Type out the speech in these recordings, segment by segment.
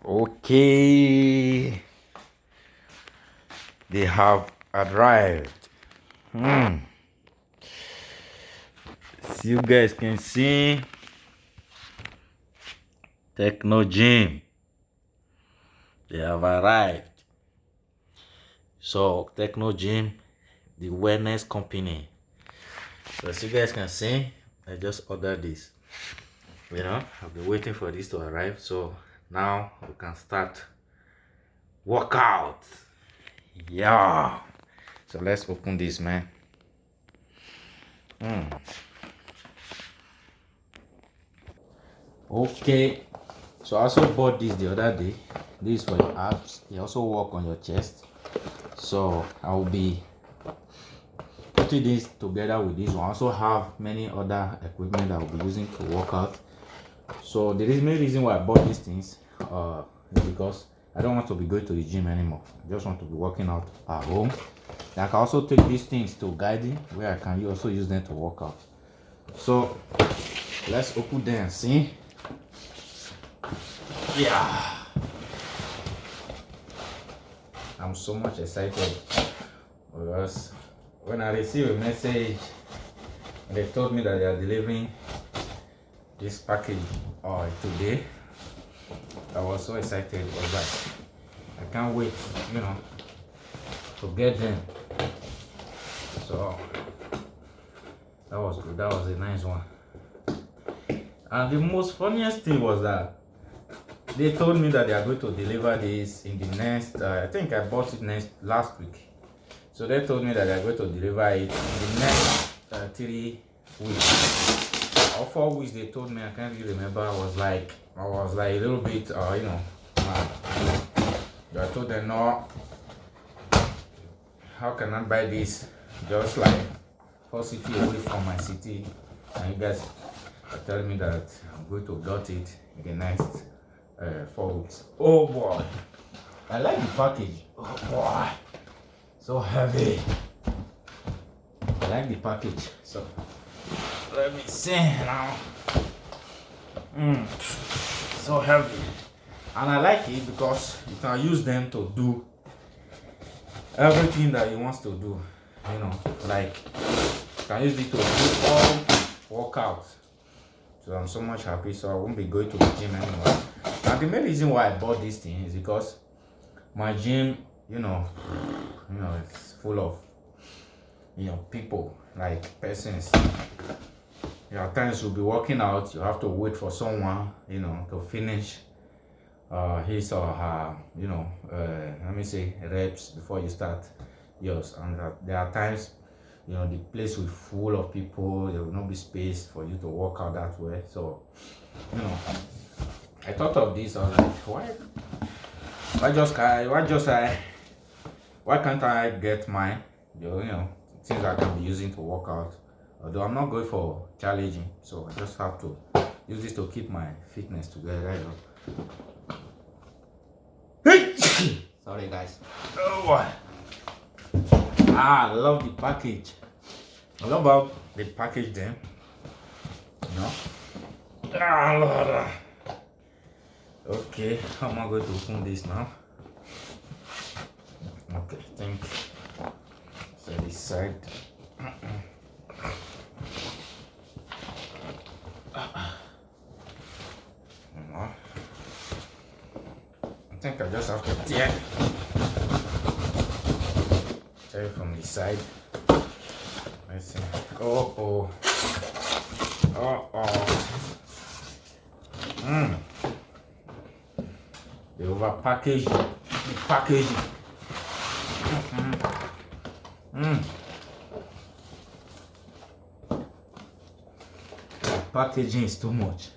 Okay, they have arrived. As you guys can see, Technogym, they have arrived. So Technogym, the wellness company. So as you guys can see, I just ordered this. I've been waiting for this to arrive. So now we can start workout. Yeah. So let's open this, man. Okay. So I also bought this the other day. This is for your abs. They also work on your chest. So I will be putting this together with this one. I also have many other equipment that I will be using to work out. So the main reason why I bought these things is because I don't want to be going to the gym anymore. I just want to be working out at home. And I can also take these things to guiding where I can also use them to work out. So let's open them and see. Yeah, I'm so much excited because when I received a message and they told me that they are delivering this package today, I was so excited. It was like I can't wait, to get them. So that was good. That was a nice one. And the most funniest thing was that they told me that they are going to deliver this in the next, I think I bought it last week. So they told me that they are going to deliver it in the next 3 weeks. Or 4 weeks they told me, I can't really remember. I was like a little bit, mad. But I told them, no, how can I buy this? Just like 4 cities away from my city. And you guys are telling me that I'm going to get it in the next 4 weeks. Oh boy, I like the package. Oh boy, so heavy. I like the package. So let me see now. So heavy, and I like it because you can use them to do everything that you want to do. Like you can use it to do all workouts. So I'm so much happy. So I won't be going to the gym anymore. And the main reason why I bought this thing is because my gym, it's full of people, like persons. At times you'll be working out, you have to wait for someone, to finish his or her, reps before you start yours. And there are times, the place will be full of people, there will not be space for you to work out that way. So, I thought of this. I was like, why can't I get mine? Things I can be using to work out. Although I'm not going for challenging, so I just have to use this to keep my fitness together. Sorry, guys. Oh, I love the package. I love about the package then. Okay, how am I going to open this now? Okay, I think so this side. I think I just have to tear it from the side. Let's see. Oh. They overpackaged the packaging. The packaging is too much.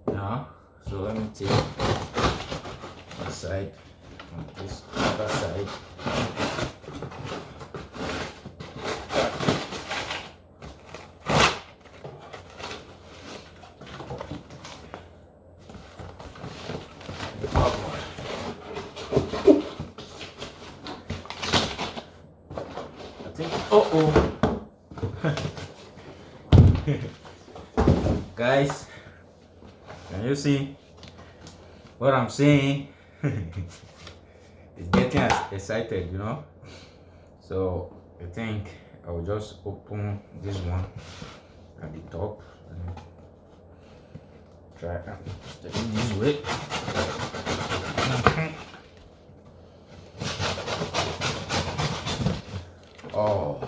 Now, so let me take one side from this other side. Guys, can you see? what I'm saying, it's getting excited, you know. So I think I will just open this one at the top and try taking this way. Oh.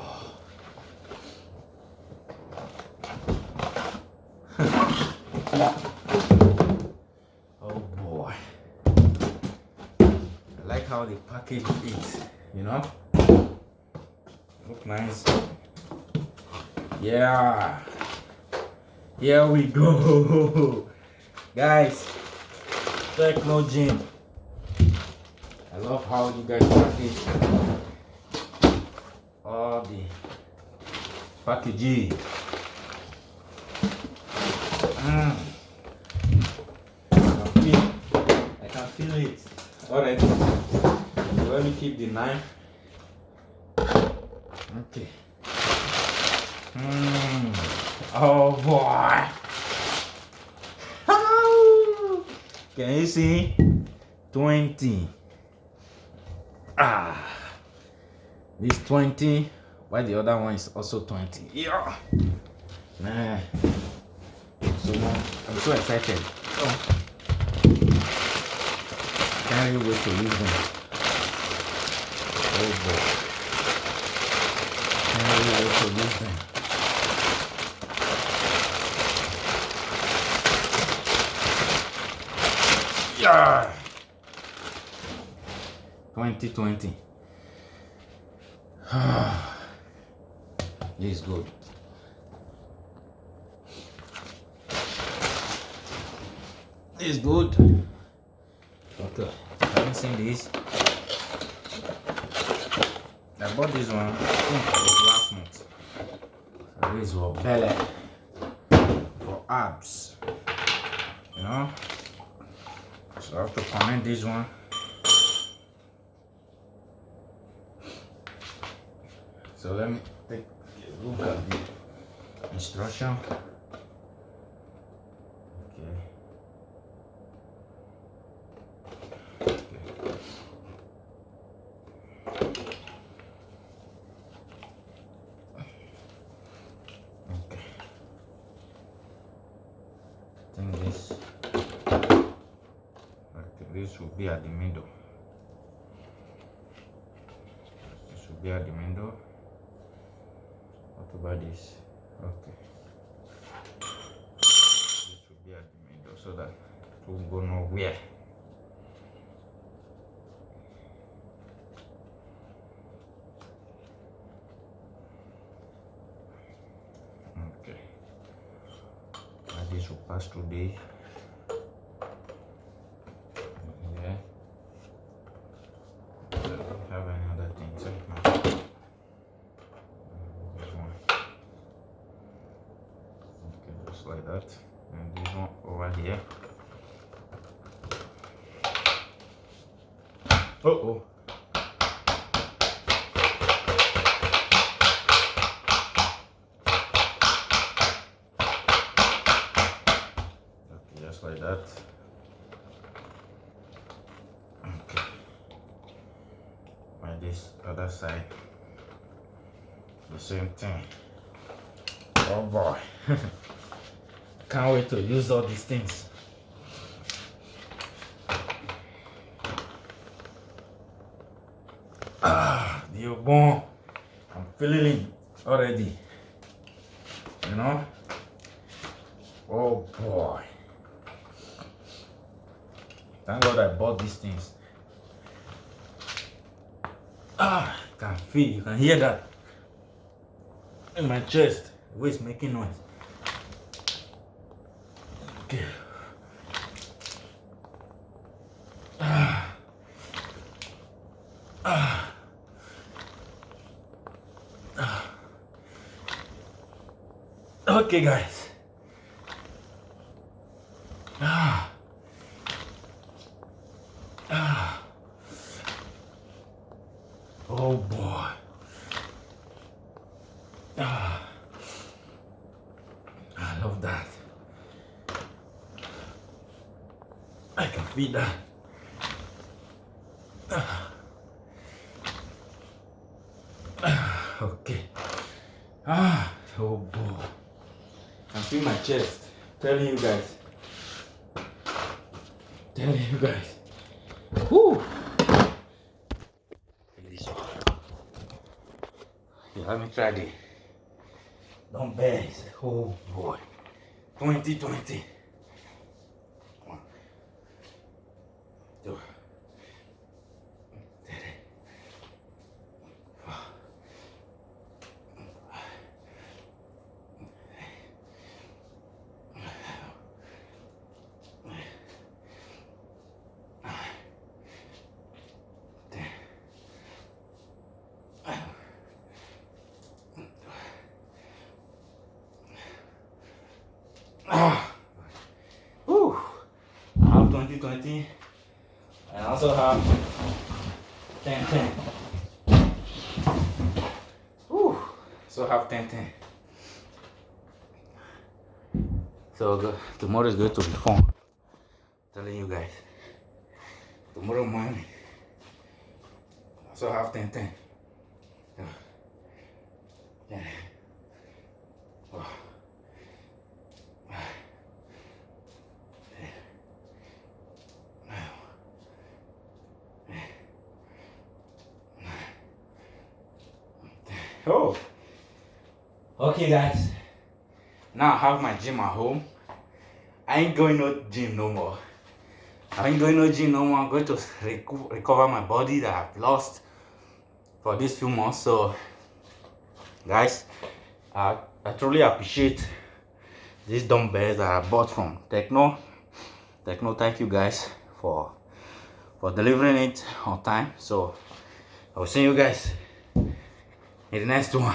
Oh boy. I like how the package is, you know. Look nice. Yeah. Here we go. Guys, Technogym. I love how you guys package all the packaging. I can feel it already. So let me keep the knife. Okay. Oh boy. Can you see? 20. This 20, while the other one is also 20. Yeah. Nah. So I'm so excited. Oh. Can't really wait to use them. Oh boy. Can't really wait to use them. Yeah. 2020. This is good. This is good. Okay. Haven't seen this. I bought this one, I think it was last month. So this was belly for abs. You know? So I have to comment this one. So let me take a look at the instruction. This will be at the middle. This will be at the middle. What about this? Okay. This will be at the middle so that it will go nowhere. Okay. Now this will pass through there. Have any other things no. This one. Okay, just like that. And this one over here. Oh. Okay, just like that. This other side, the same thing. Oh boy. Can't wait to use all these things. The bone, I'm feeling it already, you know. Oh boy, thank God I bought these things. I can feel, you can hear that in my chest. The way it's making noise. Okay. Okay, guys. Oh boy. I love that. I can feet down. Okay. Oh boy. I can feel my chest. Telling you guys. Whoo. Yeah, let me try the dumbbells. Oh boy. 20. 1, 2, 3, 4. Whew. I have 20. And I also have 10. Whew. So I have 10. So tomorrow is going to be fun. Telling you guys. Tomorrow morning. I also have 10. Yeah. Oh. Oh, okay guys, now I have my gym at home. I ain't going no gym no more. I'm going to recover my body that I've lost for these few months. So guys, I truly appreciate these dumbbells that I bought from Techno. Thank you guys for delivering it on time. So I will see you guys in the next one.